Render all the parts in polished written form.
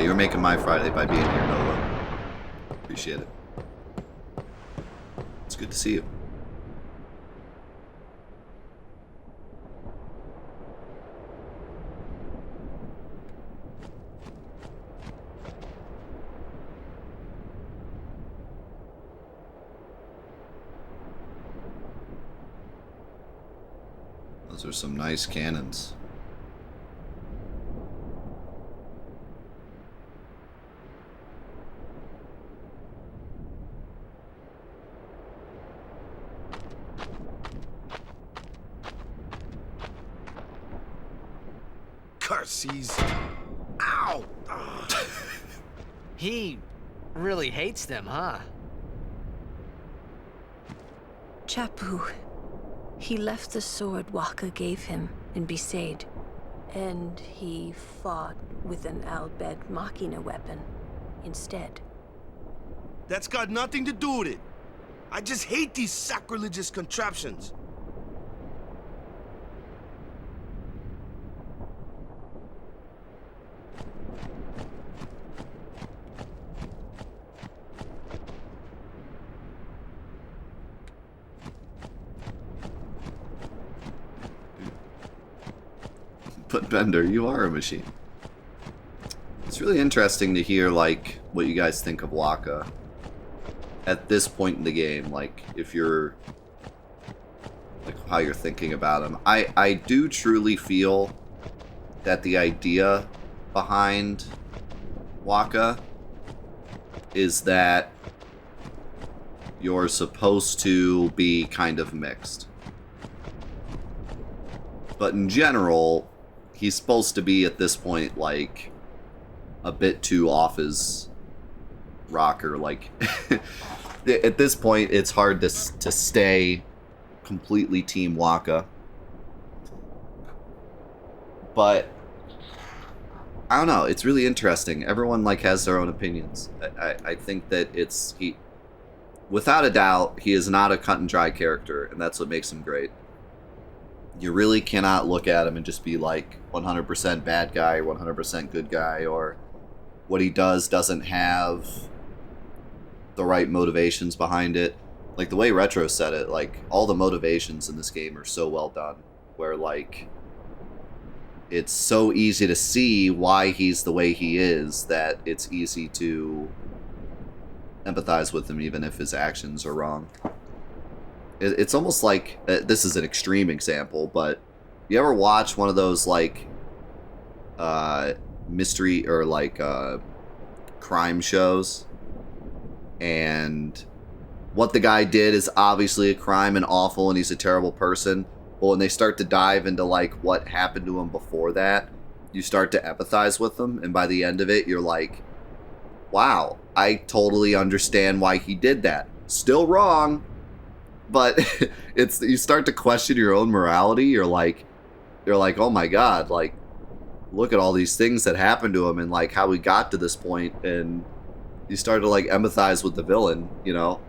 you're making my Friday by being here, Nova. Appreciate it. It's good to see you. Those are some nice cannons. Curses. Ow! He really hates them, huh? Chapu. He left the sword Waka gave him in Besaid, and he fought with an Albed Machina weapon instead. That's got nothing to do with it. I just hate these sacrilegious contraptions. But Bender, you are a machine. It's really interesting to hear, like, what you guys think of Waka at this point in the game. Like, if you're, like, how you're thinking about him. I do truly feel that the idea behind Waka is that you're supposed to be kind of mixed. But in general, he's supposed to be, at this point, like, a bit too off his rocker. Like, at this point, it's hard to stay completely Team Waka. But, I don't know, it's really interesting. Everyone, like, has their own opinions. I think that without a doubt, he is not a cut-and-dry character, and that's what makes him great. You really cannot look at him and just be like 100% bad guy or 100% good guy, or what he does doesn't have the right motivations behind it. Like the way Retro said it, like all the motivations in this game are so well done, where like it's so easy to see why he's the way he is that it's easy to empathize with him even if his actions are wrong. It's almost like, this is an extreme example, but you ever watch one of those, like, mystery or, like, crime shows? And what the guy did is obviously a crime and awful, and he's a terrible person. But when they start to dive into, like, what happened to him before that, you start to empathize with them, and by the end of it, you're like, wow, I totally understand why he did that. Still wrong. But you start to question your own morality. You're like, oh my god, like, look at all these things that happened to him and like how we got to this point, and you start to like empathize with the villain, you know?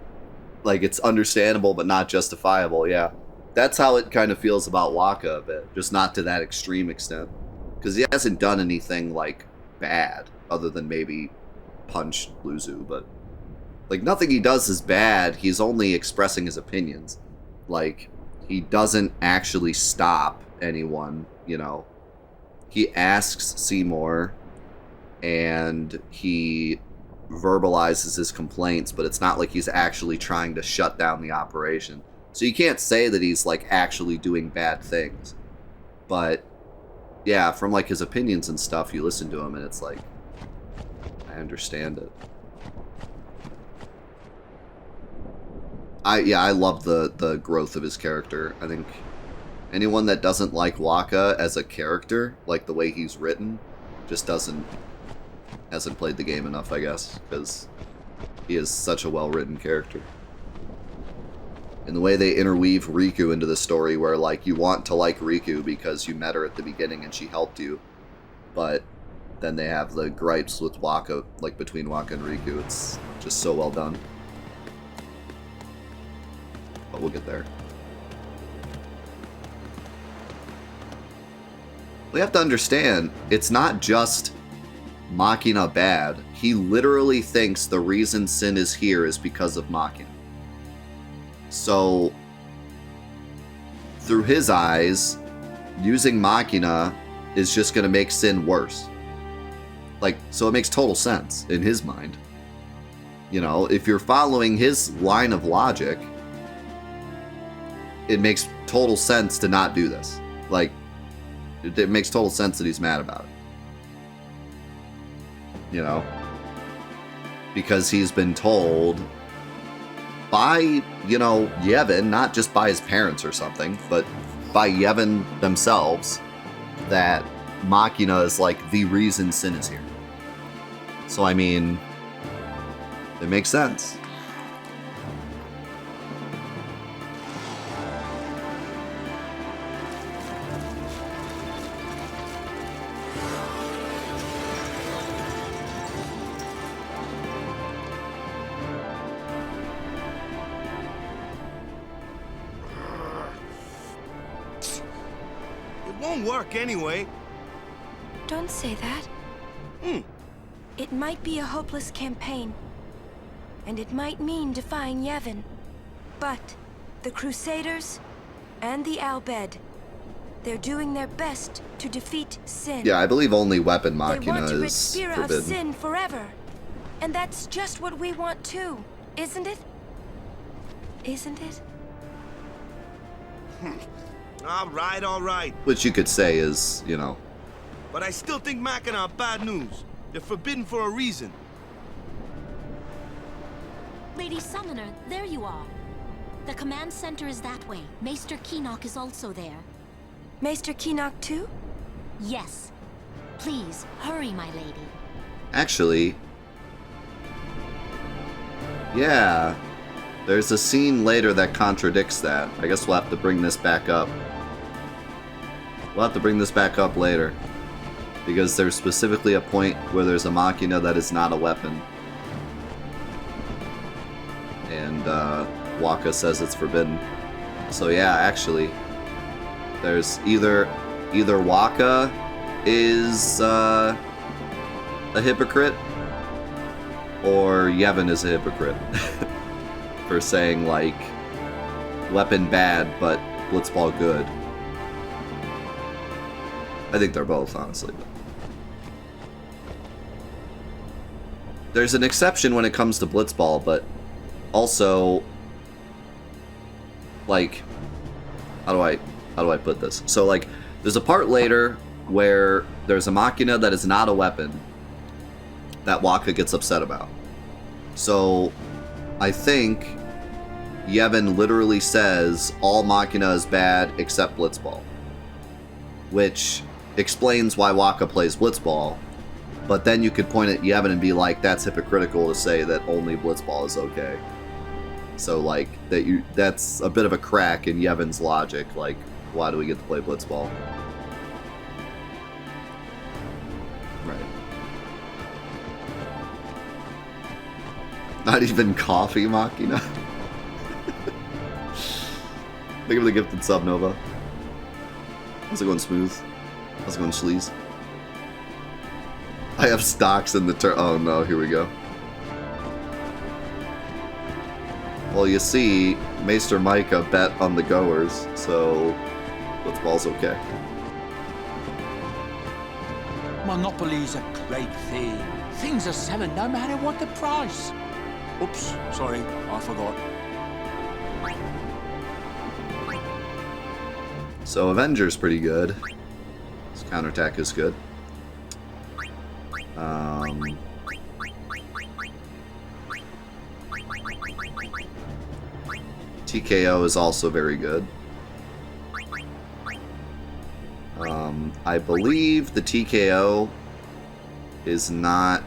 Like it's understandable but not justifiable, yeah. That's how it kind of feels about Waka a bit, just not to that extreme extent. Because he hasn't done anything like bad, other than maybe punch Luzu, but like, nothing he does is bad. He's only expressing his opinions. Like, he doesn't actually stop anyone, you know. He asks Seymour, and he verbalizes his complaints, but it's not like he's actually trying to shut down the operation. So you can't say that he's, like, actually doing bad things. But, yeah, from, like, his opinions and stuff, you listen to him, and it's like, I understand it. I love the growth of his character. I think anyone that doesn't like Waka as a character, like the way he's written, just hasn't played the game enough, I guess, because he is such a well-written character. And the way they interweave Riku into the story, where like you want to like Riku because you met her at the beginning and she helped you, but then they have the gripes with Waka, like between Waka and Riku. It's just so well done. But we'll get there. We have to understand, it's not just Machina bad. He literally thinks the reason Sin is here is because of Machina. So, through his eyes, using Machina is just going to make Sin worse. Like, so it makes total sense in his mind. You know, if you're following his line of logic, it makes total sense to not do this. Like, it makes total sense that he's mad about it. You know? Because he's been told by, you know, Yevon, not just by his parents or something, but by Yevon themselves, that Machina is like the reason Sin is here. So, I mean, it makes sense. It won't work anyway. Don't say that. It might be a hopeless campaign. And it might mean defying Yevon. But the Crusaders and the Albed, they're doing their best to defeat Sin. Yeah, I believe only weapon They Machina want to rid is Spira forbidden. of Sin forever. And that's just what we want too, isn't it? Isn't it? All right. Which you could say is, you know, But I still think Machina are bad news. They're forbidden for a reason. Lady Summoner, there you are. The command center is that way. Maester Keenock is also there. Maester Keenock too? Yes. Please, hurry, my lady. actually, yeah, there's a scene later that contradicts that. I guess we'll have to bring this back up. We'll have to bring this back up later. Because there's specifically a point where there's a Machina that is not a weapon. And Waka says it's forbidden. So yeah, actually, there's either Waka is a hypocrite, or Yevon is a hypocrite for saying like weapon bad but blitzball good. I think they're both, honestly. There's an exception when it comes to blitzball, but also, like, how do I put this? So like, there's a part later where there's a Machina that is not a weapon that Waka gets upset about. So I think Yevon literally says all Machina is bad except blitzball, which explains why Waka plays blitzball. But then you could point at Yevon and be like, that's hypocritical to say that only blitzball is okay. So like that's a bit of a crack in Yevon's logic. Like, why do we get to play blitzball? Right. Not even coffee Machina. Think of the gifted sub, Nova. How's it going, Smooth? How's it going, Sleaze? I have stocks in the oh no, here we go. Well, you see, Maester Micah bet on the goers, so blitzball's okay. Monopoly's a great thing. Things are selling no matter what the price. Oops, sorry, I forgot. So Avenger's pretty good. His counterattack is good. TKO is also very good. I believe the TKO is not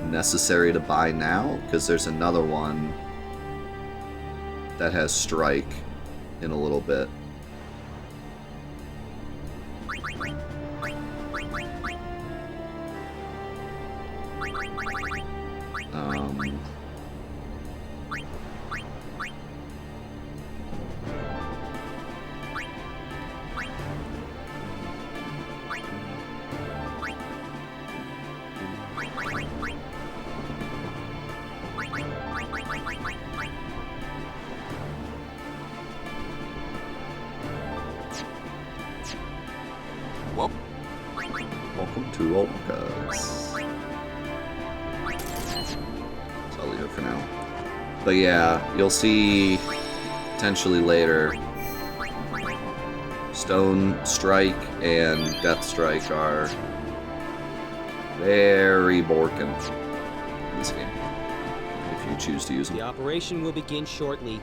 necessary to buy now, because there's another one that has strike in a little bit. Wolkas. So I'll leave it for now. But yeah, you'll see potentially later Stone Strike and Death Strike are very broken in this game, if you choose to use them. The operation will begin shortly.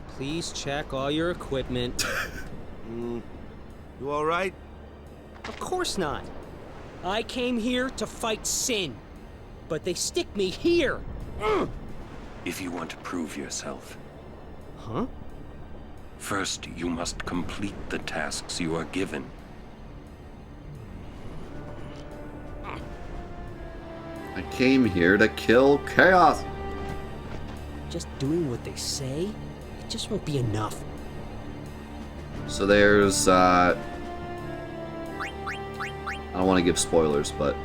Please check all your equipment. You all right? Of course not. I came here to fight sin, but they stick me here. If you want to prove yourself, Huh? first you must complete the tasks you are given. I came here to kill chaos. Just doing what they say, it just won't be enough. So there's, I don't want to give spoilers, but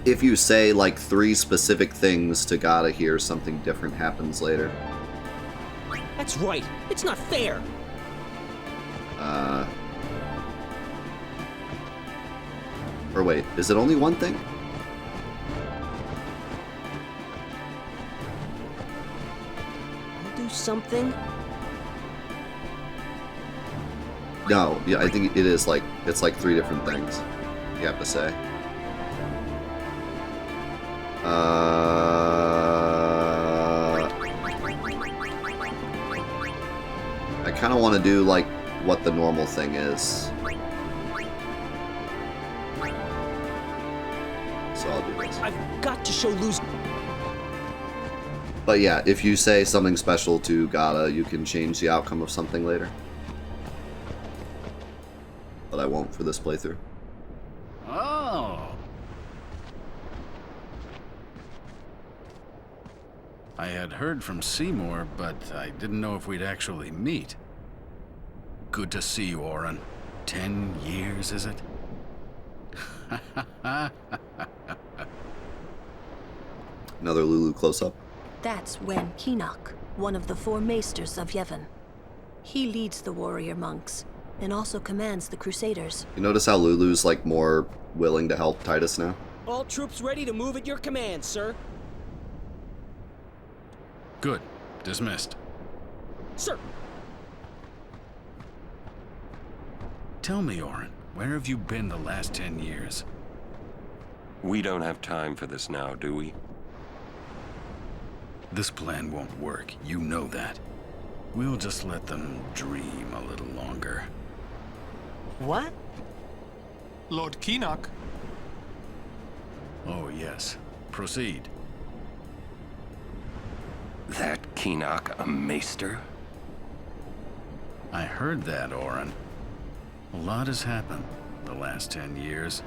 if you say like 3 specific things to Gata here, something different happens later. That's right. It's not fair. Or wait, is it only one thing? I'll do something. No, yeah, I think it is like, it's like 3 different things you have to say. I kind of want to do like what the normal thing is. So I'll do this. I've got to show Luz. But yeah, if you say something special to Gata, you can change the outcome of something later. But I won't for this playthrough. Oh. I had heard from Seymour, but I didn't know if we'd actually meet. Good to see you, Oren. 10 years, is it? Another Lulu close-up. That's Wen Keenock, one of the 4 maesters of Yevon. He leads the warrior monks, and also commands the Crusaders. You notice how Lulu's like more willing to help Titus now? All troops ready to move at your command, sir. Good. Dismissed. Sir. Tell me, Oren, where have you been the last 10 years? We don't have time for this now, do we? This plan won't work. You know that. We'll just let them dream a little longer. What? Lord Keenock. Oh, yes. Proceed. That Keenock a maester? I heard that, Oren. A lot has happened the last 10 years.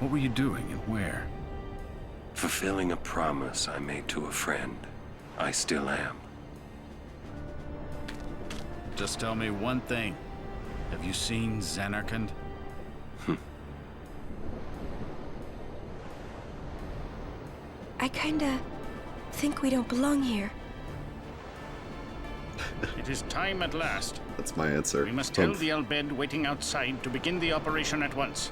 What were you doing and where? Fulfilling a promise I made to a friend. I still am. Just tell me one thing. Have you seen Zanarkand? I kinda think we don't belong here. It is time at last. That's my answer. We must tell the Albed waiting outside to begin the operation at once.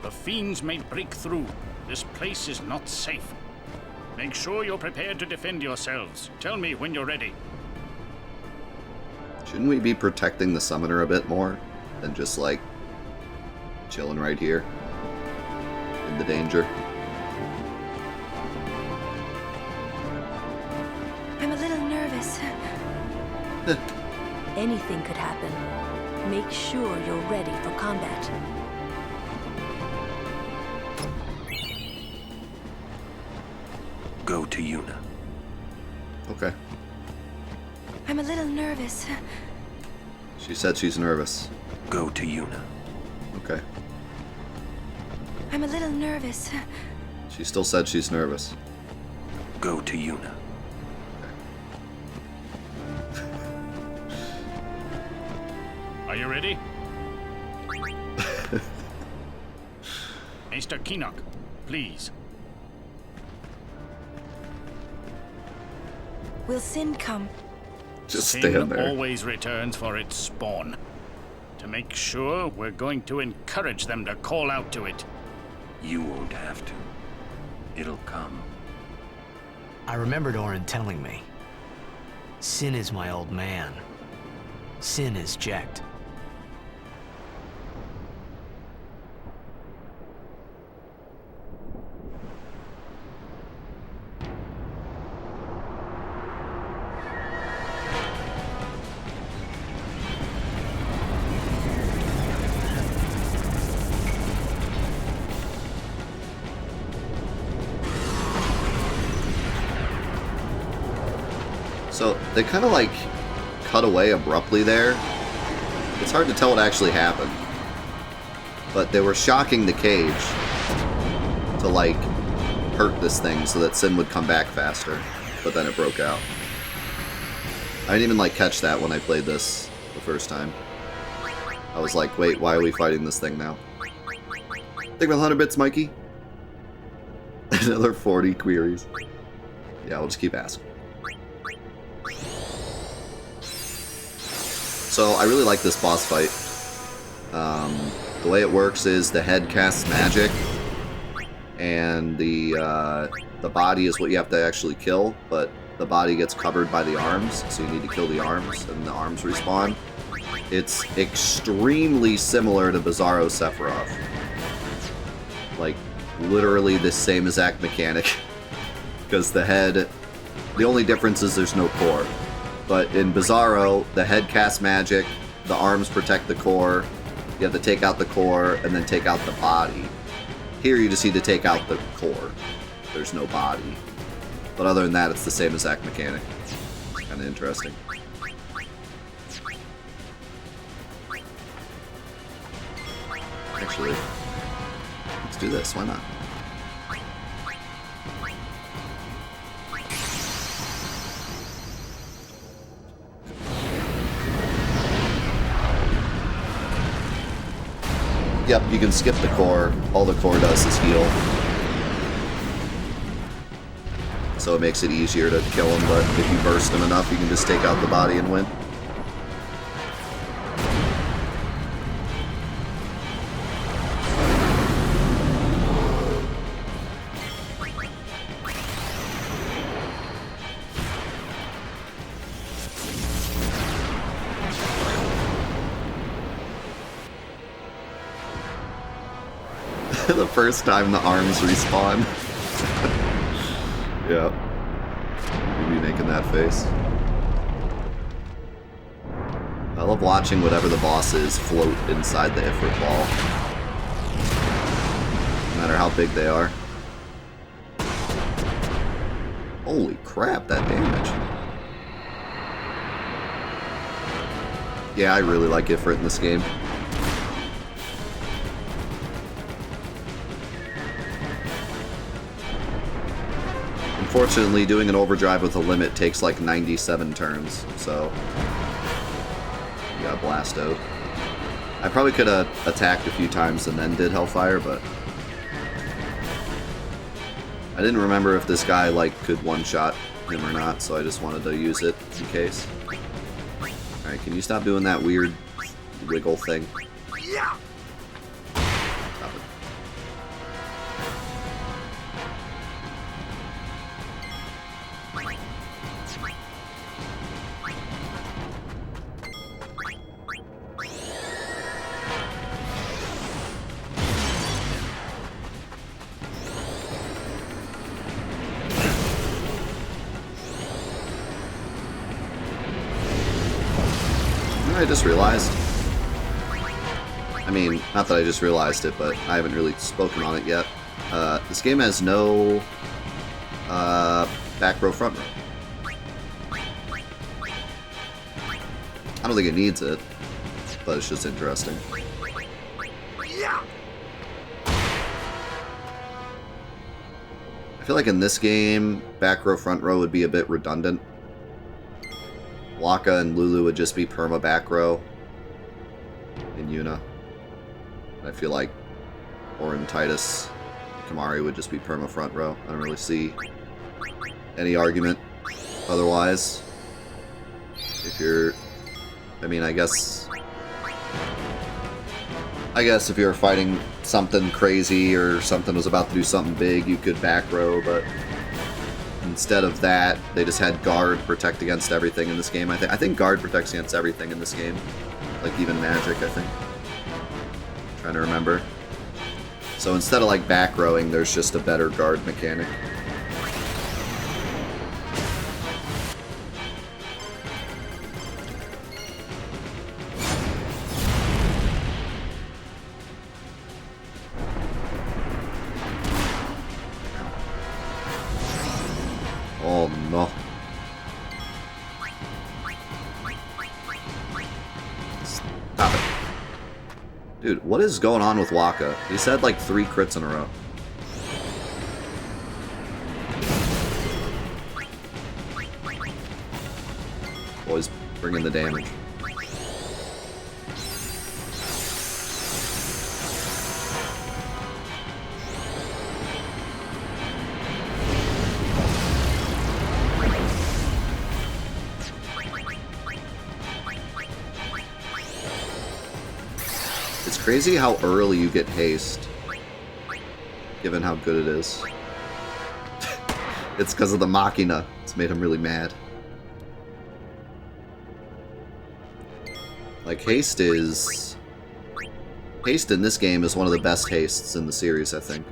The fiends may break through. This place is not safe. Make sure you're prepared to defend yourselves. Tell me when you're ready. Shouldn't we be protecting the summoner a bit more than just like chilling right here in the danger? I'm a little nervous. Anything could happen. Make sure you're ready for combat. Go to Yuna. Okay. I'm a little nervous. She said she's nervous. Go to Yuna. Okay. I'm a little nervous. She still said she's nervous. Go to Yuna. Are you ready? Maester Keenock, please. Will sin come? Just Sin stand there. always returns for its spawn. To make sure, we're going to encourage them to call out to it. You won't have to. It'll come. I remembered Orin telling me. Sin is my old man. Sin is Jecht. So they kind of like cut away abruptly there. It's hard to tell what actually happened. But they were shocking the cage to like hurt this thing so that Sin would come back faster. But then it broke out. I didn't even like catch that when I played this the first time. I was like, wait, why are we fighting this thing now? Think about 100 bits, Mikey. Another 40 queries. Yeah, we'll just keep asking. So I really like this boss fight. The way it works is the head casts magic, and the body is what you have to actually kill, but the body gets covered by the arms, so you need to kill the arms, and the arms respawn. It's extremely similar to Bizarro Sephiroth. Like, literally the same exact mechanic. Because the head... The only difference is there's no core. But in Bizarro, the head casts magic, the arms protect the core, you have to take out the core, and then take out the body. Here you just need to take out the core. There's no body. But other than that, it's the same exact mechanic. Kinda interesting. Actually, let's do this, why not? Yep, you can skip the core. All the core does is heal. So it makes it easier to kill him, but if you burst him enough, you can just take out the body and win. The first time the arms respawn. Yeah. You'd be making that face. I love watching whatever the boss is float inside the Ifrit ball. No matter how big they are. Holy crap, that damage. Yeah, I really like Ifrit in this game. Unfortunately, doing an overdrive with a limit takes like 97 turns, so you got blast out. I probably could have attacked a few times and then did Hellfire, but I didn't remember if this guy like could one-shot him or not, so I just wanted to use it in case. Alright, can you stop doing that weird wiggle thing? Yeah. Stop it. I just realized. I mean, not that I just realized it, but I haven't really spoken on it yet. This game has no back row, front row. I don't think it needs it, but it's just interesting. Yeah. I feel like in this game, back row, front row would be a bit redundant. Waka and Lulu would just be perma back row in Yuna. And I feel like Orin, Titus, Kamari would just be perma front row. I don't really see any argument otherwise. If you're... I mean, I guess I guess if you were fighting something crazy or something was about to do something big, you could back row, but instead of that, they just had guard protect against everything in this game. I think guard protects against everything in this game. Like even magic, I think. Trying to remember. So instead of like back rowing, there's just a better guard mechanic. Oh no. Stop it. Dude, what is going on with Waka? He's had like 3 crits in a row. Always bringing the damage. It's crazy how early you get haste, given how good it is. It's because of the Machina. It's made him really mad. Like, haste in this game is one of the best hastes in the series, I think.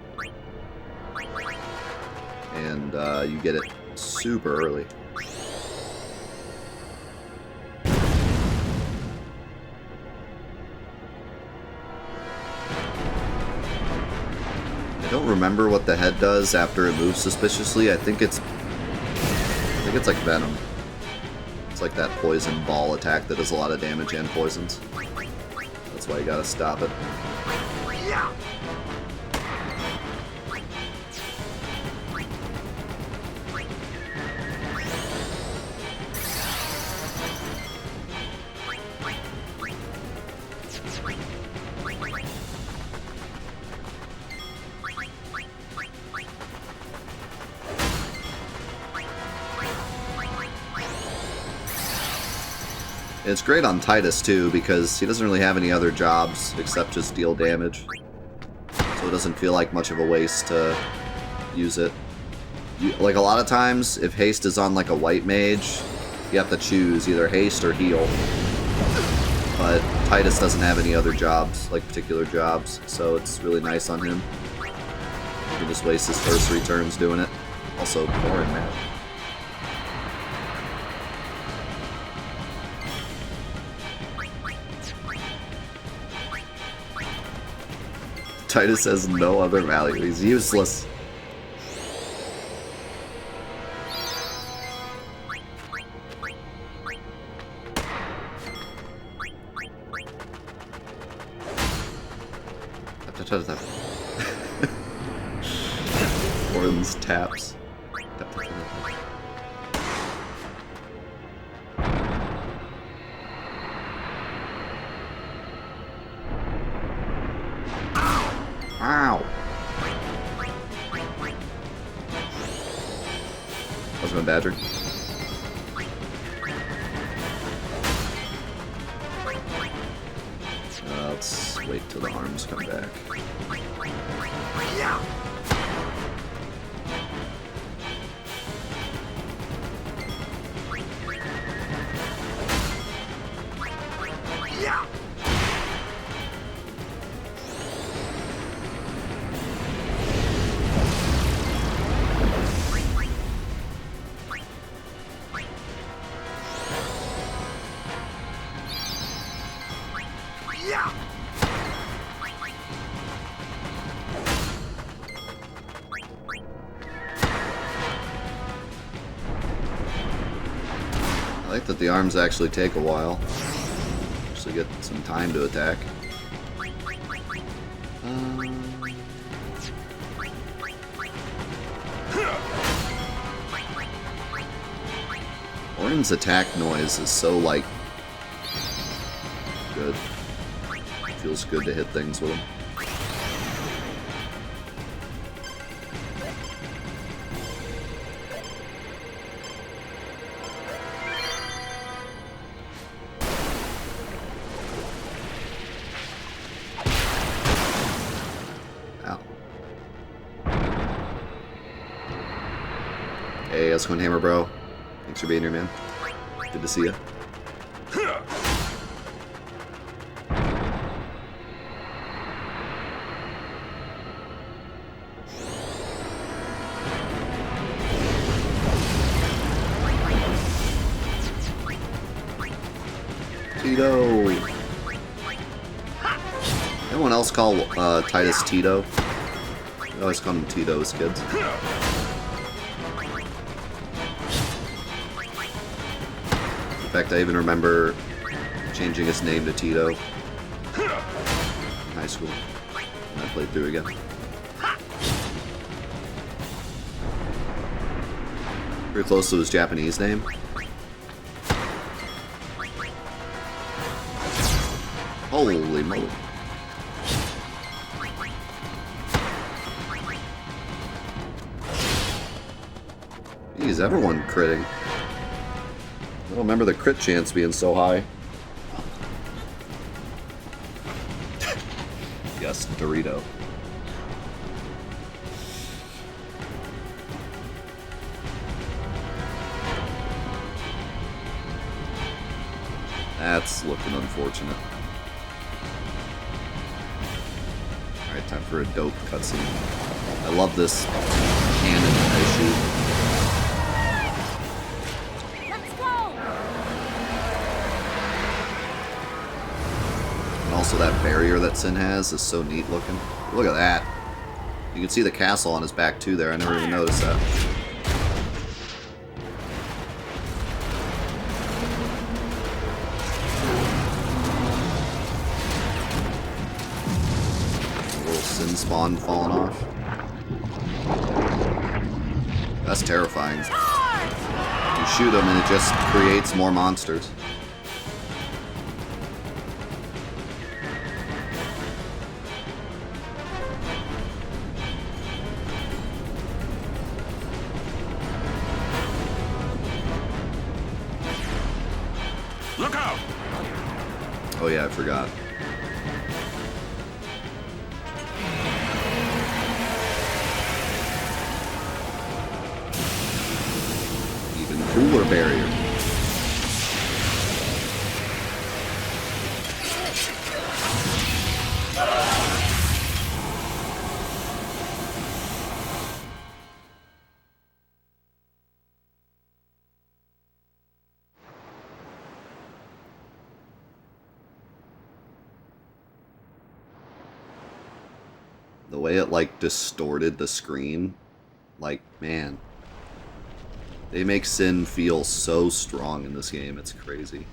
And you get it super early. I don't remember what the head does after it moves suspiciously. I think it's like Venom. It's like that poison ball attack that does a lot of damage and poisons. That's why you gotta stop it. It's great on Titus too, because he doesn't really have any other jobs except just deal damage. So it doesn't feel like much of a waste to use it. Like a lot of times, if haste is on like a white mage, you have to choose either haste or heal. But Titus doesn't have any other jobs, like particular jobs, so it's really nice on him. You can just waste his first 3 turns doing it. Also, boring, man. Titus has no other value. He's useless. Orlan's taps. Ow! Husband Badger. Let's wait till the arms come back. I like that the arms actually take a while. Actually get some time to attack. Orin's attack noise is so, like, good. Feels good to hit things with him. going Hammer Bro? Thanks for being here, man. Good to see you. Tito. Anyone else call Titus Tito? We always call him Tito as kids. In fact, I even remember changing his name to Tito in high school when I played through again. Pretty close to his Japanese name. Holy moly. Jeez, everyone critting. I don't remember the crit chance being so high. Yes, Dorito. That's looking unfortunate. Alright, time for a dope cutscene. I love this cannon that I shoot. Also, that barrier that Sin has is so neat looking. Look at that. You can see the castle on his back too there. I never even noticed that. A little Sin spawn falling off. That's terrifying. You shoot him and it just creates more monsters. Look out! Oh yeah, I forgot. Even cooler barrier. The way it, like, distorted the screen, like, man. They make Sin feel so strong in this game, it's crazy.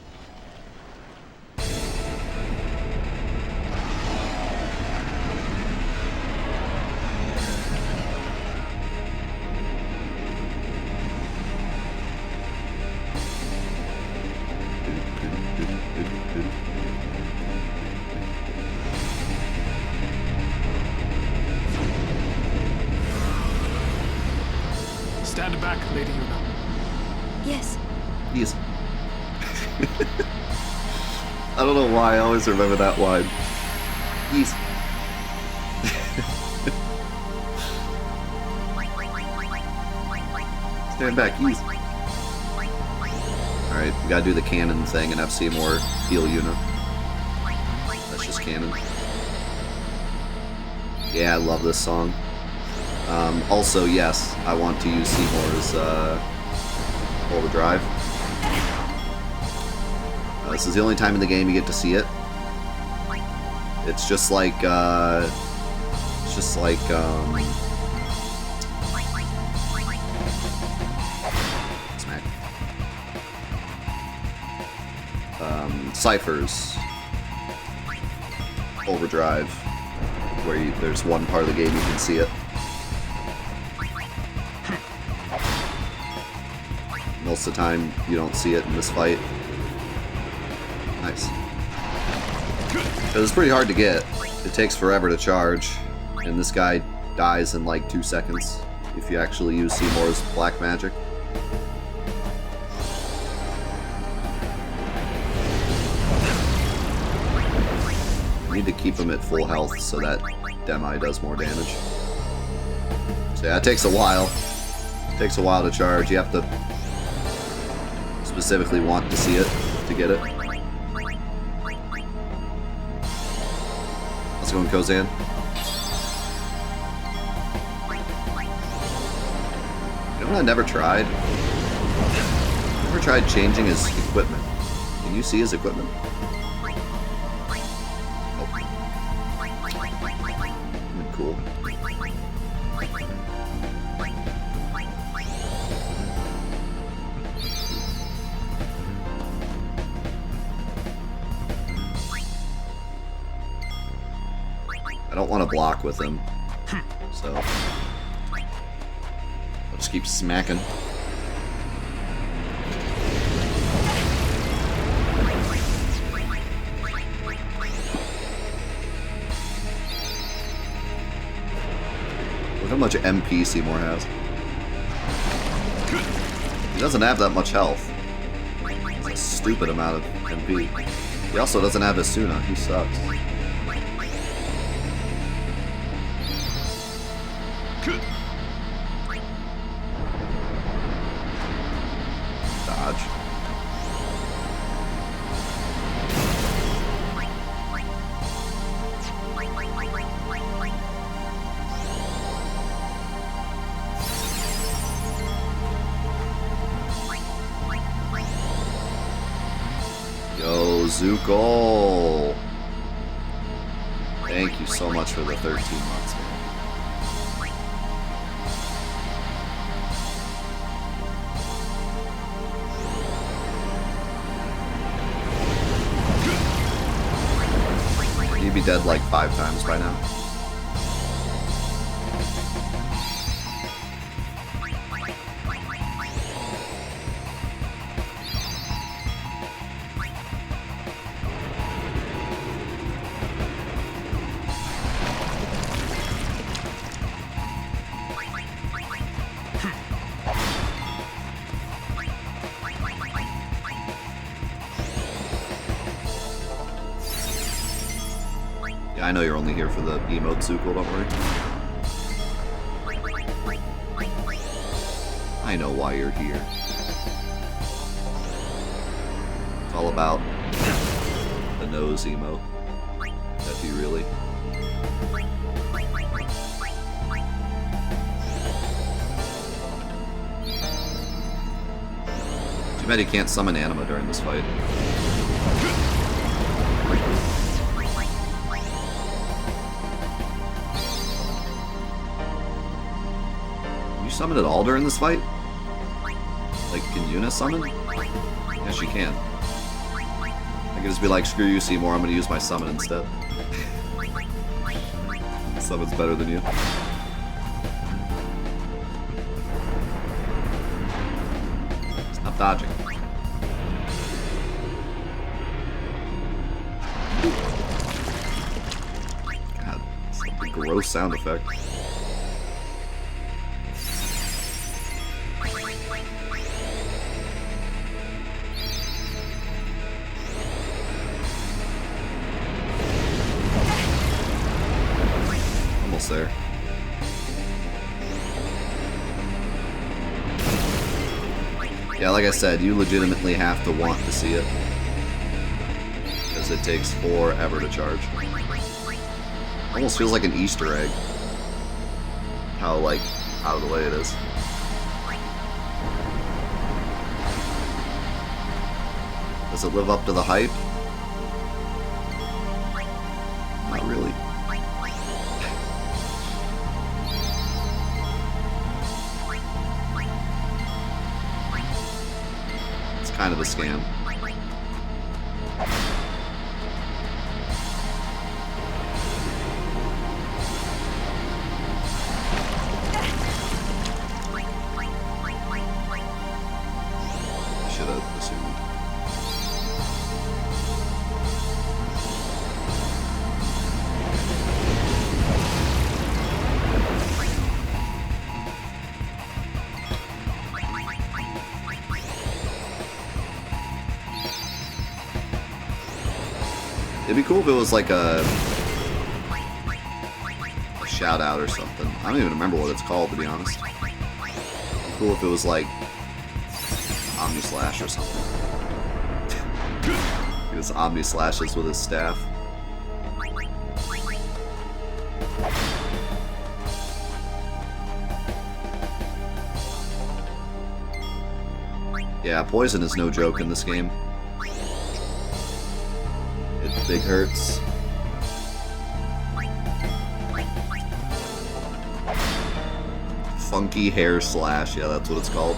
Stand back, Lady Yuna. Yes. Yes. I don't know why I always remember that line. Yes. Stand back, yes. Alright, we gotta do the cannon thing and have Seymour heal Yuna. That's just canon. Yeah, I love this song. Also, yes, I want to use Seymour's overdrive. This is the only time in the game you get to see it. It's just like, smack. Cypher's overdrive, where there's one part of the game you can see it. Most of the time, you don't see it in this fight. Nice. But it's pretty hard to get. It takes forever to charge, and this guy dies in like 2 seconds if you actually use Seymour's black magic. You need to keep him at full health so that Demi does more damage. So yeah, it takes a while. Takes a while to charge. You have to specifically want to see it to get it. Let's go in Kozan. You know what I never tried? Never tried changing his equipment. Can you see his equipment? Oh. Cool. I don't want to block with him, so I'll just keep smacking. Look how much MP Seymour has. He doesn't have that much health. It's a stupid amount of MP. He also doesn't have Asuna. He sucks. Dodge. Yo, Zuko. Thank you so much for the 13 months, man. He'd be dead like 5 times by now. I know you're only here for the emote, Zuko, don't worry. I know why you're here. It's all about the nose emote. That you really. Too bad he can't summon Anima during this fight. Summon it all during this fight? Like, can Yuna summon? Yes, she can. I can just be like, screw you, Seymour, I'm gonna use my summon instead. Summon's better than you. Stop dodging. God, it's like a gross sound effect. There. Yeah, like I said, you legitimately have to want to see it. Because it takes forever to charge. Almost feels like an Easter egg. How, like, out of the way it is. Does it live up to the hype? Not really. Kind of a scam. Should have assumed. It'd be cool if it was like a shout out or something. I don't even remember what it's called, to be honest. Cool if it was like Omni Slash or something. He was Omni Slashes with his staff. Yeah, poison is no joke in this game. It big hurts. Funky hair slash, yeah, that's what it's called.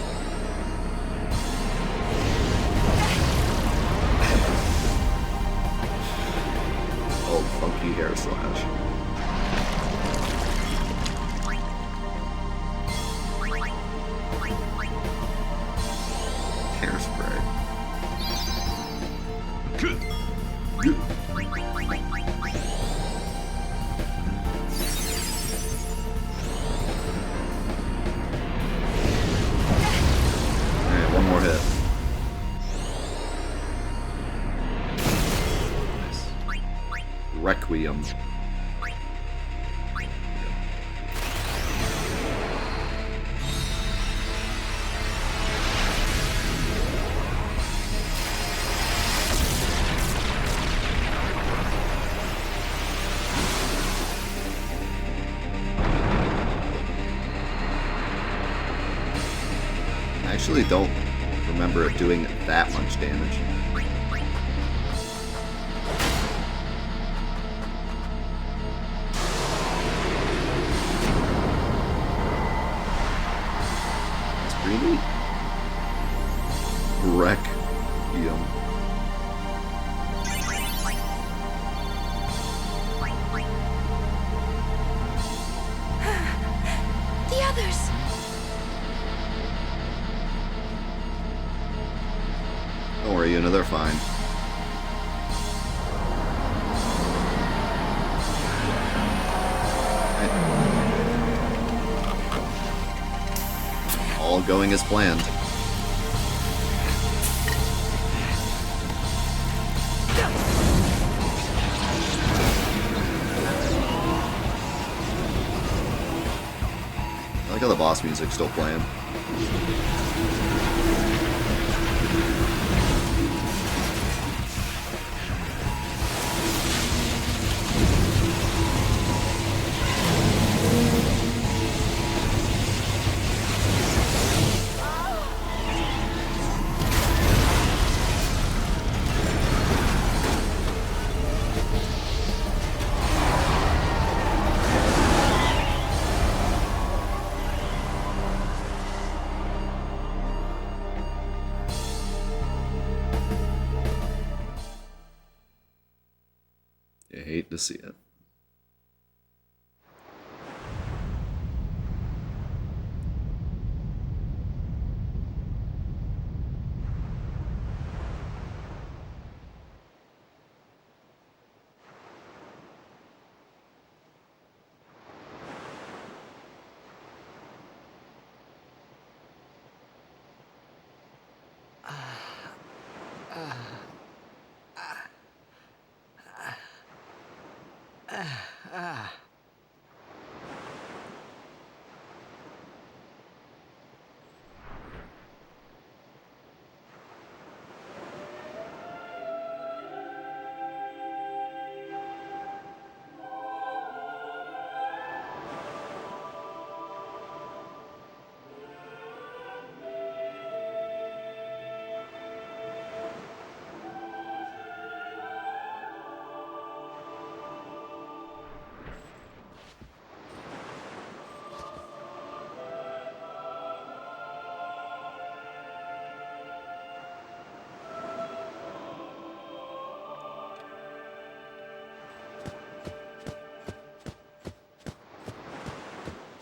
Oh, funky hair slash. Hairspray. Alright, one more hit. Nice. Requiem. I actually don't remember it doing that much damage. It's pretty neat. Requiem. The others! Don't worry, Una, they're fine. All going as planned. I like how the boss music's still playing. You hate to see it.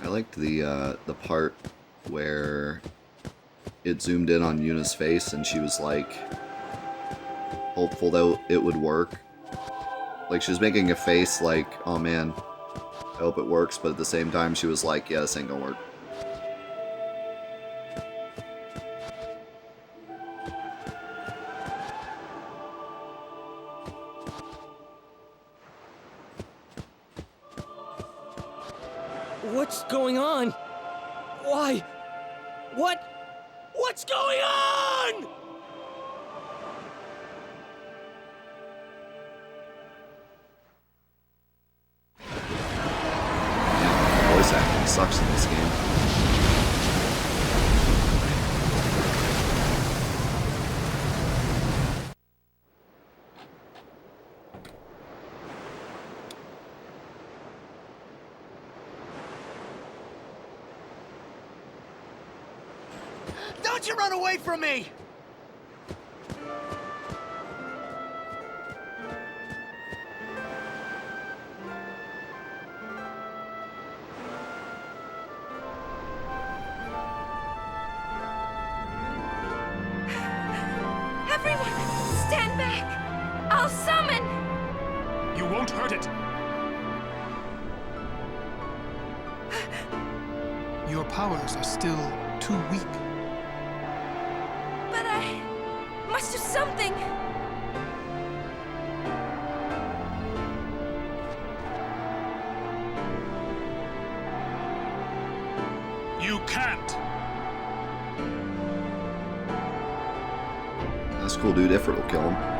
I liked the part where it zoomed in on Yuna's face and she was like hopeful that it would work. Like she was making a face like, oh man, I hope it works, but at the same time she was like, yeah, this ain't gonna work. What's going on? Why? What's going on? Voice acting sucks in this game. Don't you run away from me! Everyone, stand back! I'll summon! You won't hurt it. Your powers are still too weak. But I must do something! You can't. That's cool, dude. Effort will kill him.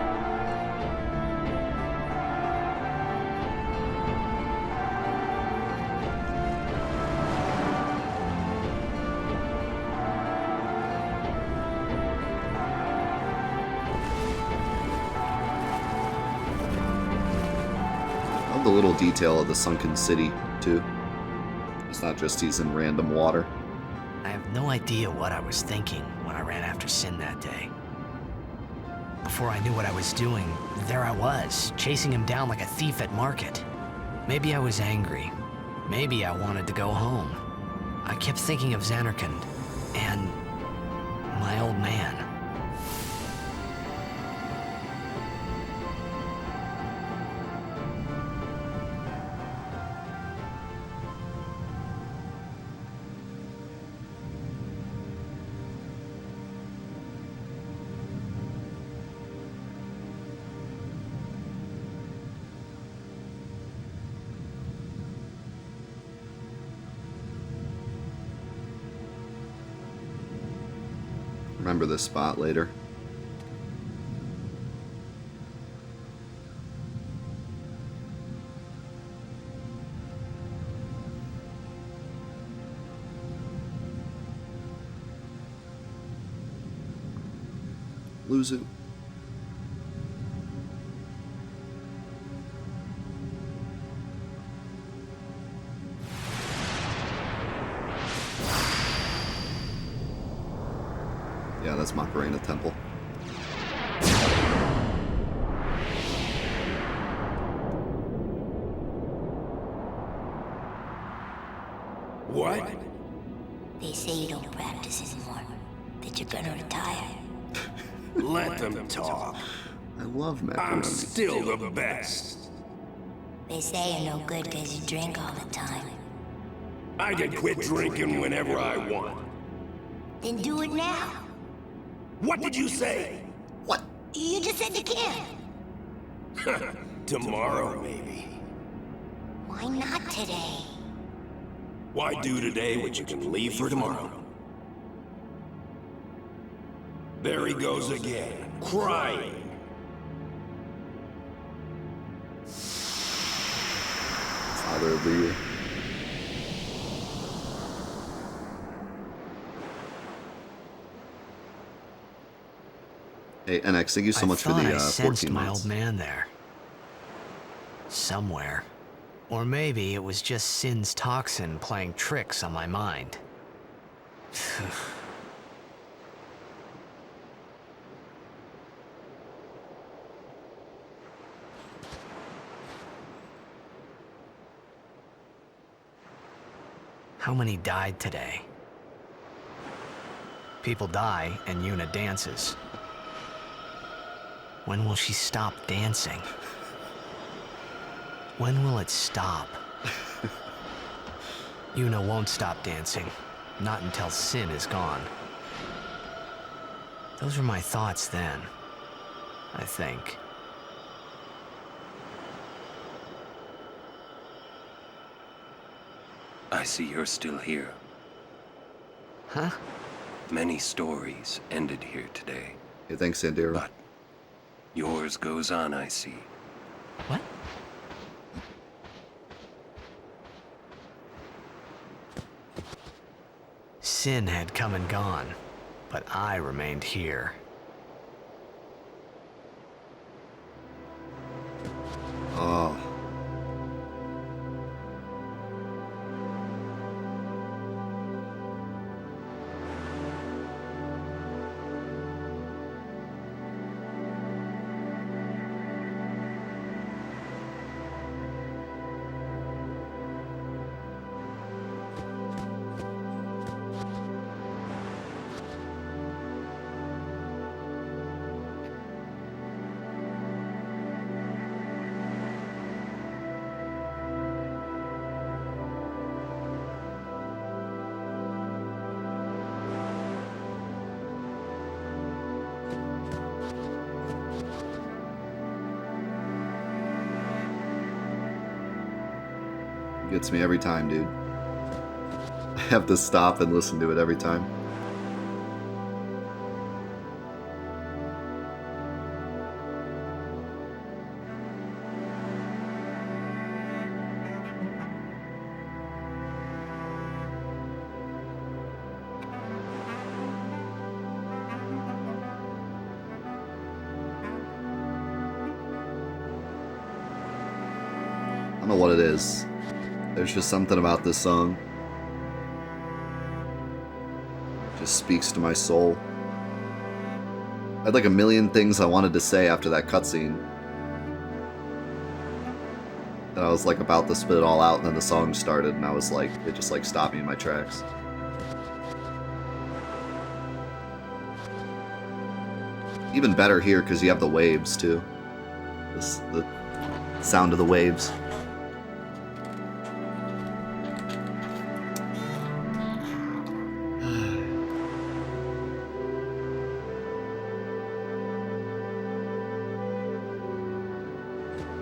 Love the little detail of the sunken city, too. It's not just he's in random water. I have no idea what I was thinking when I ran after Sin that day. Before I knew what I was doing, there I was, chasing him down like a thief at market. Maybe I was angry. Maybe I wanted to go home. I kept thinking of Xanarkand and my old man. Remember this spot later. Lose it. Yeah, that's Macarena Temple. What? They say you don't practice anymore, that you're gonna retire. Let them talk. I love macaroni. I'm still the best. They say you're no good because you drink all the time. I can quit drinking whenever I want. Then do it now. What did you say? What? You just said you can't. Tomorrow, maybe. Why not today? Why do today what you can leave for tomorrow? There he goes again, crying. Father of the Year. Hey, NX, thank you so much for the I 14 sensed my months. old man there. Somewhere. Or maybe it was just Sin's toxin playing tricks on my mind. How many died today? People die and Yuna dances. When will she stop dancing? When will it stop? Yuna won't stop dancing. Not until Sin is gone. Those were my thoughts then, I think. I see you're still here. Huh? Many stories ended here today. Hey, thanks, Sandero. But yours goes on, I see. What? Sin had come and gone, but I remained here. Oh. Gets me every time, dude. I have to stop and listen to it every time. I don't know what it is. There's just something about this song. Just speaks to my soul. I had like a million things I wanted to say after that cutscene. And I was like about to spit it all out, and then the song started, and I was like, it just like stopped me in my tracks. Even better here because you have the waves too. The sound of the waves.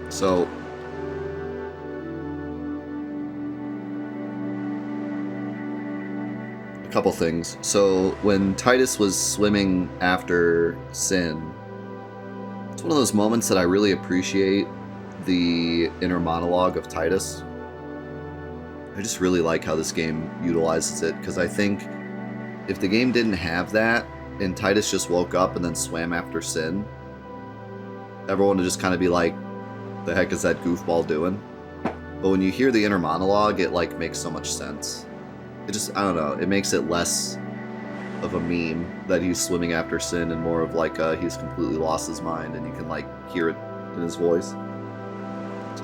So, a couple things. So, when Titus was swimming after Sin, it's one of those moments that I really appreciate the inner monologue of Titus. I just really like how this game utilizes it, because I think if the game didn't have that, and Titus just woke up and then swam after Sin, everyone would just kind of be like, the heck is that goofball doing? But when you hear the inner monologue, it like makes so much sense. It just, I don't know, it makes it less of a meme that he's swimming after Sin and more of like he's completely lost his mind, and you can like hear it in his voice. So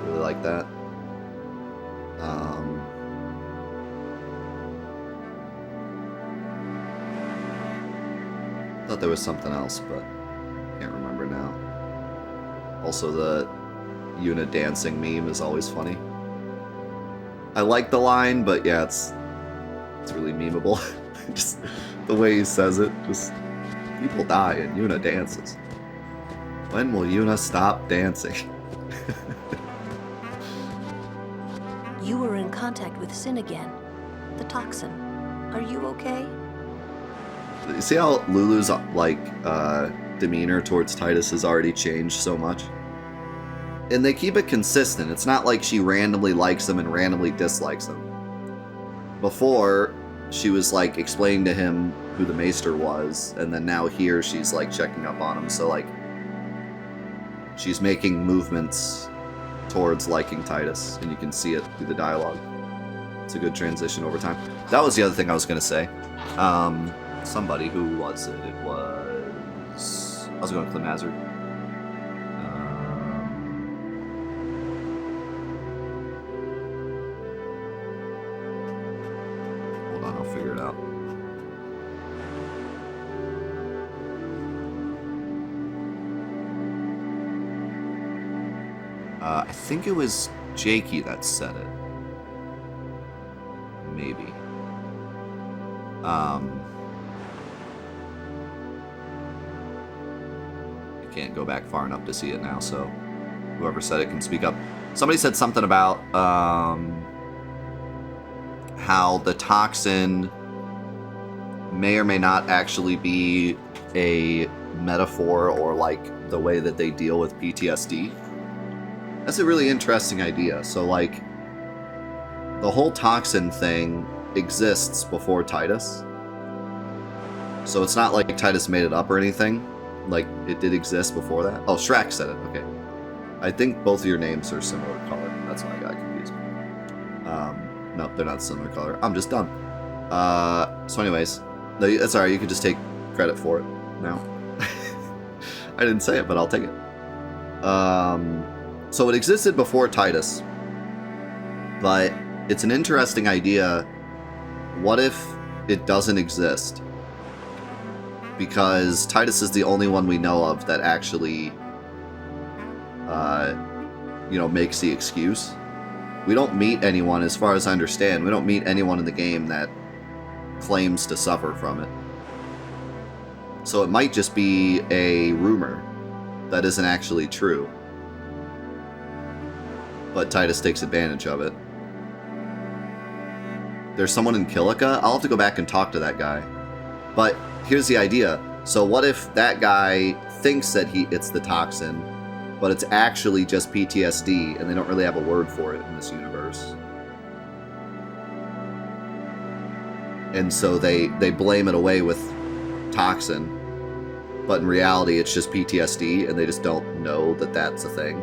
I really like that. I thought there was something else, but can't remember now. Also, the Yuna dancing meme is always funny. I like the line, but yeah, it's really memeable. Just the way he says it, just people die and Yuna dances. When will Yuna stop dancing? You were in contact with Sin again. The toxin. Are you okay? You see how Lulu's like demeanor towards Titus has already changed so much? And they keep it consistent. It's not like she randomly likes him and randomly dislikes him. Before, she was like explaining to him who the Maester was, and then now here she's like checking up on him, so like she's making movements towards liking Titus, and you can see it through the dialogue. It's a good transition over time. That was the other thing I was going to say. Somebody, who was it? It was... I was going to Clem Hazard. Hold on, I'll figure it out. I think it was Jakey that said it. Maybe. I can't go back far enough to see it now, so whoever said it can speak up. Somebody said something about how the toxin may or may not actually be a metaphor or like the way that they deal with PTSD. That's a really interesting idea. So like the whole toxin thing exists before Titus. So it's not like Titus made it up or anything. Like it did exist before that. Oh, Shrek said it. Okay. I think both of your names are similar color. That's why I got confused. No, they're not similar color. I'm just dumb. So anyways, that's alright. You can just take credit for it now. I didn't say it, but I'll take it. So it existed before Titus, but it's an interesting idea. What if it doesn't exist? Because Titus is the only one we know of that actually, makes the excuse. We don't meet anyone, as far as I understand, we don't meet anyone in the game that claims to suffer from it. So it might just be a rumor that isn't actually true. But Titus takes advantage of it. There's someone in Kilika? I'll have to go back and talk to that guy. But here's the idea. So what if that guy thinks that it's the toxin, but it's actually just PTSD, and they don't really have a word for it in this universe? And so they blame it away with toxin, but in reality it's just PTSD, and they just don't know that that's a thing.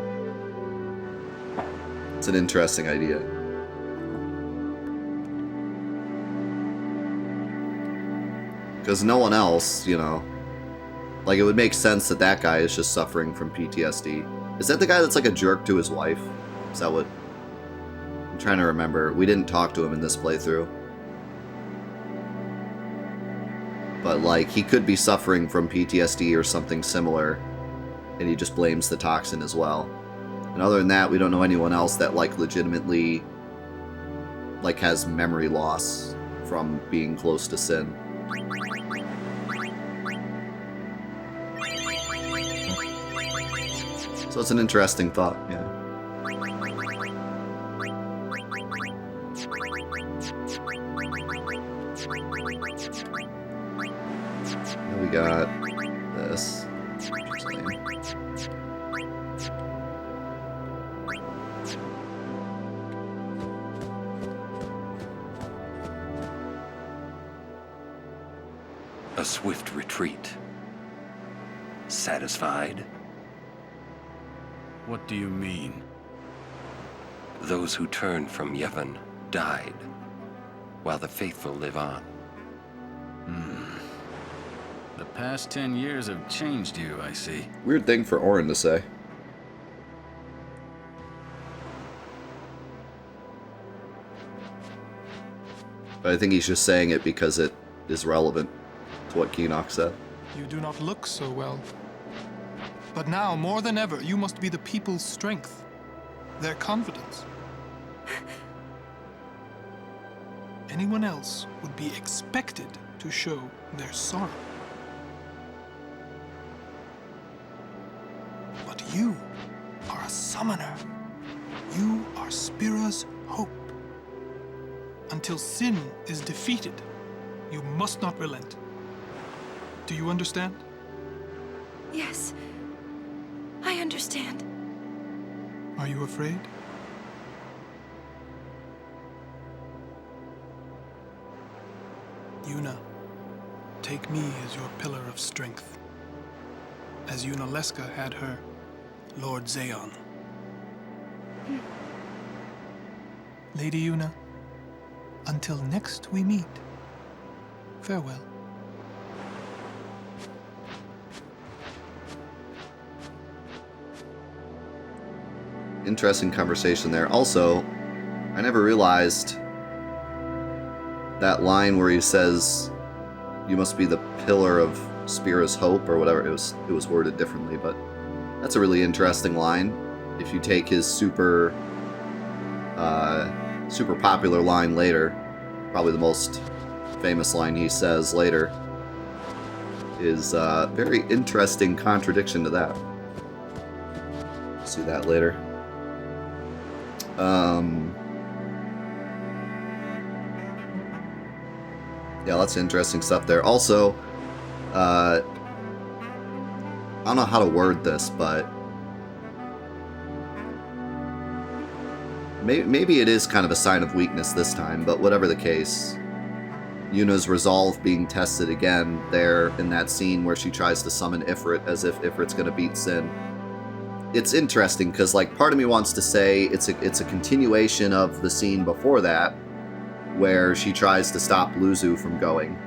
It's an interesting idea. Because no one else, like it would make sense that that guy is just suffering from PTSD. Is that the guy that's like a jerk to his wife? Is that what? I'm trying to remember. We didn't talk to him in this playthrough. But like, he could be suffering from PTSD or something similar, and he just blames the toxin as well. And other than that, we don't know anyone else that like legitimately like has memory loss from being close to sin. So it's an interesting thought, yeah. Then we got this. A swift retreat. Satisfied? What do you mean? Those who turned from Yevon died, while the faithful live on. The past 10 years have changed you, I see. Weird thing for Orin to say. But I think he's just saying it because it is relevant to what Keenock said. You do not look so well. But now, more than ever, you must be the people's strength, their confidence. Anyone else would be expected to show their sorrow. But you are a summoner. You are Spira's hope. Until sin is defeated, you must not relent. Do you understand? Yes. I understand. Are you afraid? Yuna, take me as your pillar of strength, as Yuna Leska had her Lord Zeon. Lady Yuna, until next we meet, farewell. Interesting conversation there. Also, I never realized that line where he says, "You must be the pillar of Spira's hope," or whatever. It was worded differently, but that's a really interesting line. If you take his super popular line later, probably the most famous line he says later, is a very interesting contradiction to that. See that later. Yeah, lots of interesting stuff there. Also, I don't know how to word this, but maybe it is kind of a sign of weakness this time, but whatever the case, Yuna's resolve being tested again there in that scene where she tries to summon Ifrit as if Ifrit's going to beat Sin. It's interesting because, like, part of me wants to say it's a continuation of the scene before that where she tries to stop Luzu from going.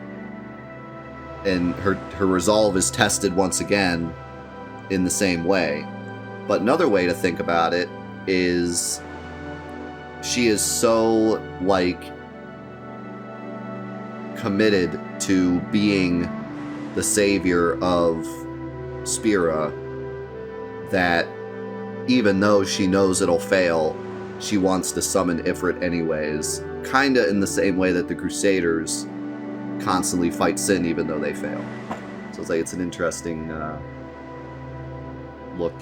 And her resolve is tested once again in the same way. But another way to think about it is she is so, like, committed to being the savior of Spira that even though she knows it'll fail, she wants to summon Ifrit anyways. Kinda in the same way that the Crusaders constantly fight Sin even though they fail. So it's like it's an interesting look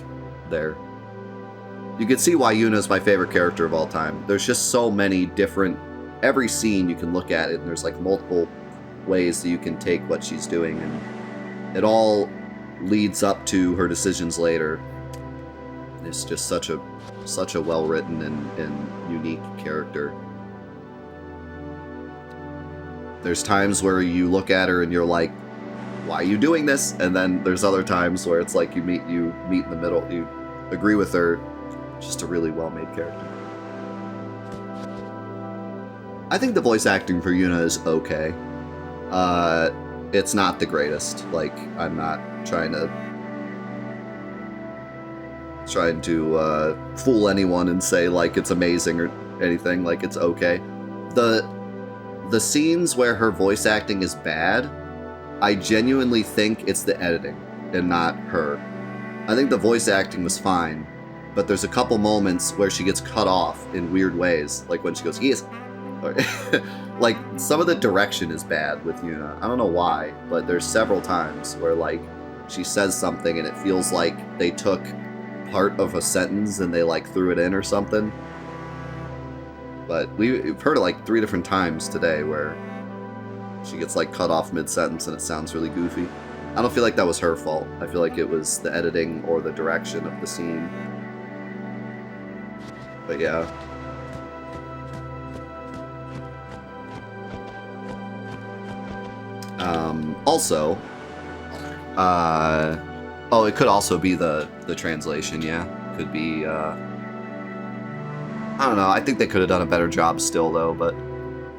there. You can see why Yuna is my favorite character of all time. There's just so many different... Every scene you can look at it and there's like multiple ways that you can take what she's doing, and it all leads up to her decisions later. It's just such a well-written and unique character. There's times where you look at her and you're like, why are you doing this? And then there's other times where it's like you meet in the middle, you agree with her. Just a really well-made character. I think the voice acting for Yuna is okay. It's not the greatest. Like, I'm not trying to fool anyone and say like it's amazing or anything. Like, it's okay. The scenes where her voice acting is bad, I genuinely think it's the editing and not her. I think the voice acting was fine, but there's a couple moments where she gets cut off in weird ways, like when she goes, "Yes," like some of the direction is bad with Yuna. I don't know why, but there's several times where like she says something and it feels like they took part of a sentence and they like threw it in or something. But we've heard it like 3 different times today where she gets like cut off mid-sentence and it sounds really goofy. I don't feel like that was her fault. I feel like it was the editing or the direction of the scene. But yeah. Also, oh, it could also be the translation, yeah. Could be, I don't know, I think they could have done a better job still, though, but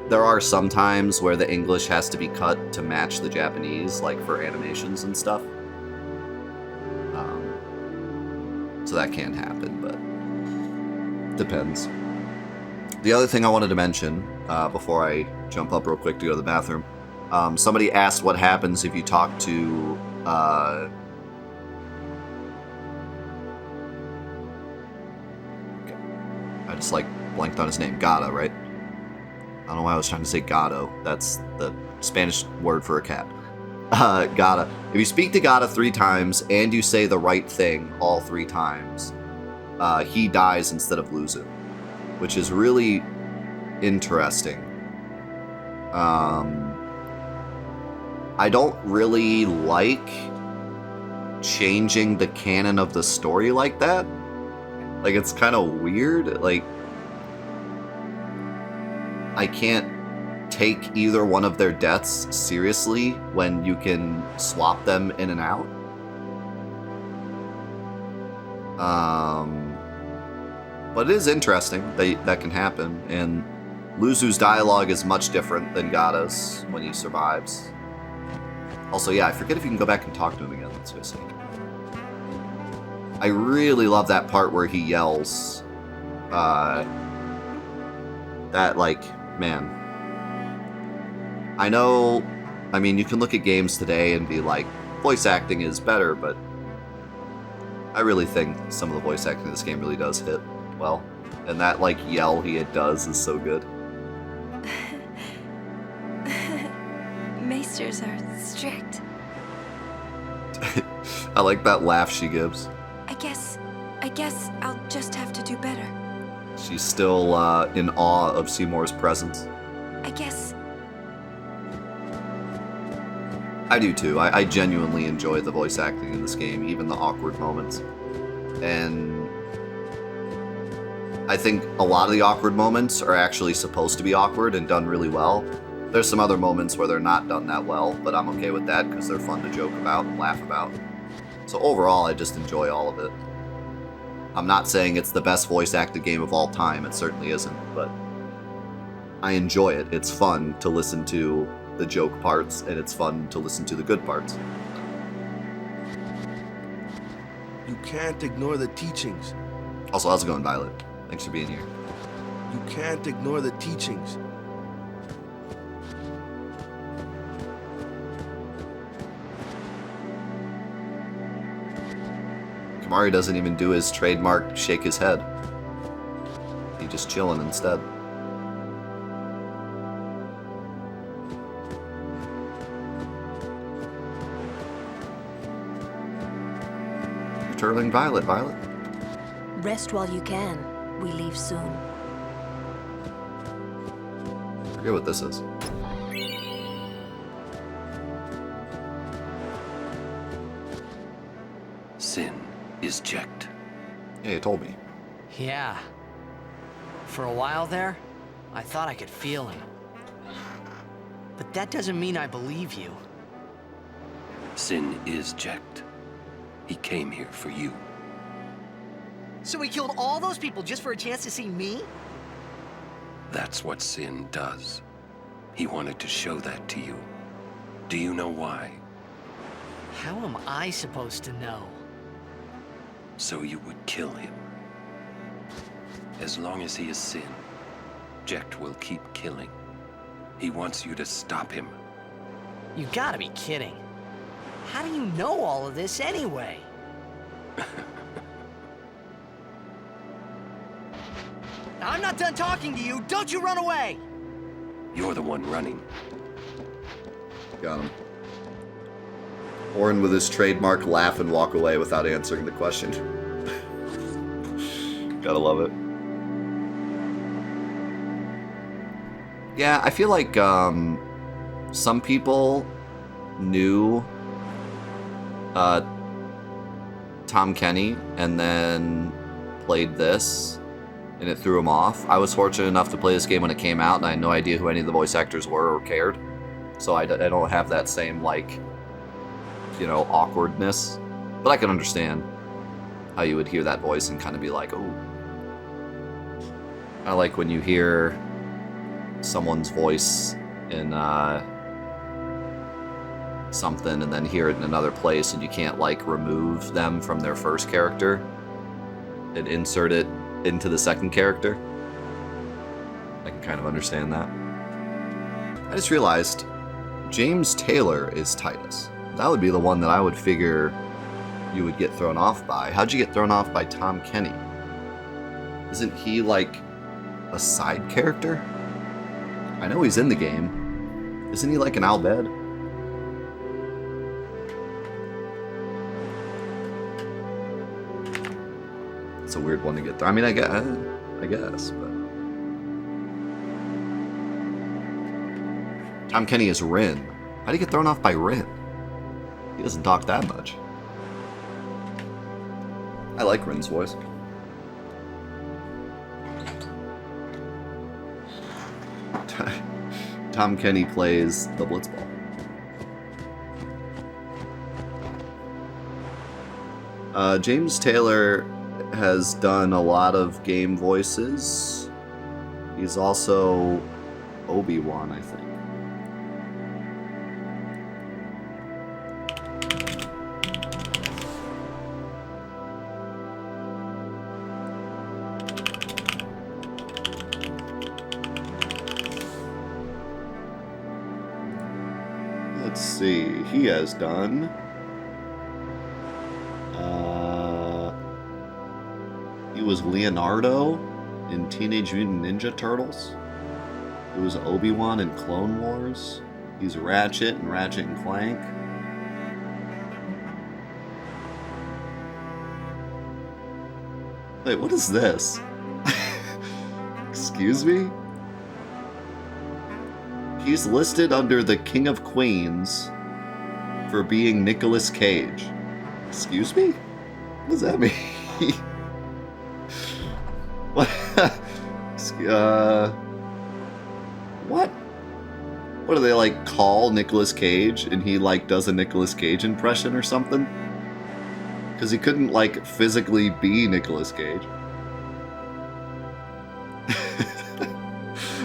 there are some times where the English has to be cut to match the Japanese, like for animations and stuff. So that can happen, but depends. The other thing I wanted to mention, before I jump up real quick to go to the bathroom, somebody asked what happens if you talk to, I just like blanked on his name. Gato, right? I don't know why I was trying to say gato. That's the Spanish word for a cat. Gato. If you speak to Gato 3 times and you say the right thing all 3 times, he dies instead of Luzu, which is really interesting. I don't really like changing the canon of the story like that. Like, it's kind of weird. Like, I can't take either one of their deaths seriously when you can swap them in and out. But it is interesting that that can happen, and Luzu's dialogue is much different than Gato's when he survives. Also, yeah, I forget if you can go back and talk to him again. Let's go see. I really love that part where he yells. That, like, man. I know, I mean, you can look at games today and be like, voice acting is better, but I really think some of the voice acting in this game really does hit well. And that, like, yell he does is so good. Maesters are strict. I like that laugh she gives. I guess I'll just have to do better. She's still in awe of Seymour's presence. I guess I do too. I genuinely enjoy the voice acting in this game, even the awkward moments. And I think a lot of the awkward moments are actually supposed to be awkward and done really well. There's some other moments where they're not done that well, but I'm okay with that because they're fun to joke about and laugh about. So overall, I just enjoy all of it. I'm not saying it's the best voice acted game of all time, it certainly isn't, but I enjoy it. It's fun to listen to the joke parts, and it's fun to listen to the good parts. You can't ignore the teachings. Also, how's it going, Violet? Thanks for being here. You can't ignore the teachings. Kamari doesn't even do his trademark shake his head. He's just chilling instead. You're turtling Violet, Violet. Rest while you can. We leave soon. Forget what this is. Sin is checked. Yeah, you told me. Yeah. For a while there, I thought I could feel him. But that doesn't mean I believe you. Sin is checked. He came here for you. So he killed all those people just for a chance to see me? That's what Sin does. He wanted to show that to you. Do you know why? How am I supposed to know? So you would kill him. As long as he is Sin, Jecht will keep killing. He wants you to stop him. You gotta be kidding. How do you know all of this anyway? I'm not done talking to you. Don't you run away! You're the one running. Got him. Orin with his trademark laugh and walk away without answering the question. Gotta love it. Yeah, I feel like some people knew Tom Kenny and then played this and it threw him off. I was fortunate enough to play this game when it came out and I had no idea who any of the voice actors were or cared. So I don't have that same, like, you know, awkwardness. But I can understand how you would hear that voice and kind of be like, oh. I like when you hear someone's voice in something and then hear it in another place and you can't, like, remove them from their first character and insert it into the second character. I can kind of understand that. I just realized James Taylor is Titus. That would be the one that I would figure you would get thrown off by. How'd you get thrown off by Tom Kenny? Isn't he, like, a side character? I know he's in the game. Isn't he like an Albed? It's a weird one to get through. I mean, I guess, but Tom Kenny is Rin. How'd he get thrown off by Rin? He doesn't talk that much. I like Rin's voice. Tom Kenny plays the Blitzball. James Taylor has done a lot of game voices. He's also Obi-Wan, I think. Let's see, he has done he was Leonardo in Teenage Mutant Ninja Turtles. He was Obi-Wan in Clone Wars. He's Ratchet in Ratchet and Clank. Wait, what is this? Excuse me? He's listed under the King of Queens for being Nicolas Cage. Excuse me? What does that mean? What? What? What do they, like, call Nicolas Cage and he, like, does a Nicolas Cage impression or something? Because he couldn't, like, physically be Nicolas Cage.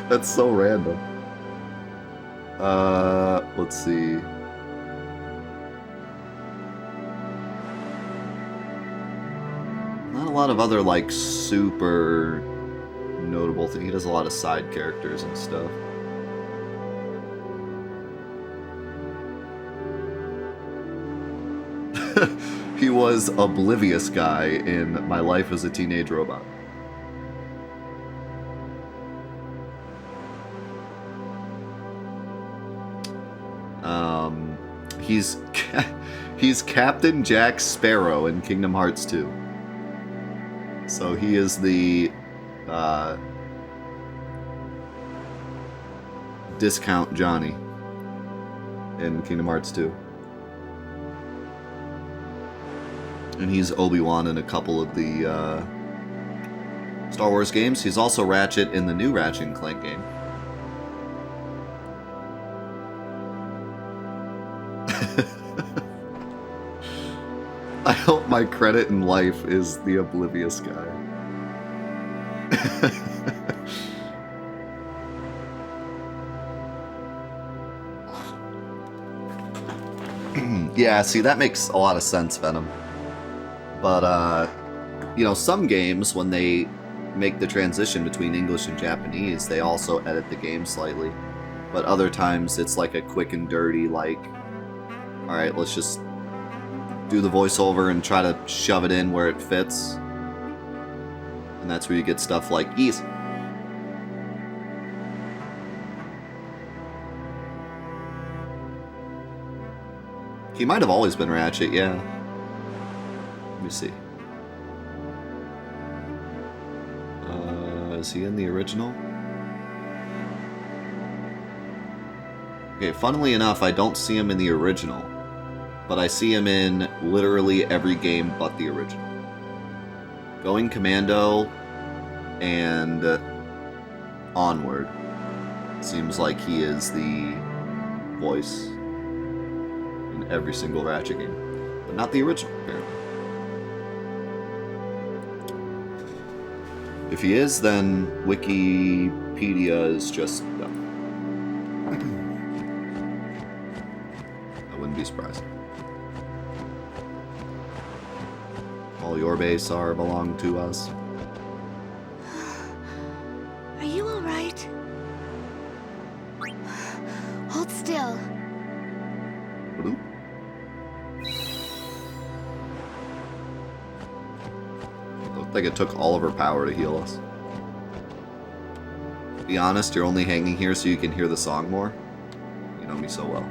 That's so random. Let's see. Not a lot of other, like, super notable things. He does a lot of side characters and stuff. He was Oblivious Guy in My Life as a Teenage Robot. He's Captain Jack Sparrow in Kingdom Hearts 2. So he is the Discount Johnny in Kingdom Hearts 2. And he's Obi-Wan in a couple of the Star Wars games. He's also Ratchet in the new Ratchet & Clank game. I hope my credit in life is the Oblivious Guy. Yeah, see, that makes a lot of sense, Venom. But, you know, some games, when they make the transition between English and Japanese, they also edit the game slightly. But other times, it's like a quick and dirty, like, alright, let's just do the voiceover and try to shove it in where it fits. And that's where you get stuff like Ease. He might have always been Ratchet, yeah. Let me see. Is he in the original? Okay, funnily enough, I don't see him in the original. But I see him in literally every game but the original. Going Commando and Onward. Seems like he is the voice in every single Ratchet game. But not the original, apparently. If he is, then Wikipedia is just dumb. I wouldn't be surprised. All your base belong to us. Are you all right? Hold still. Looked like it took all of her power to heal us. To be honest, you're only hanging here so you can hear the song more. You know me so well.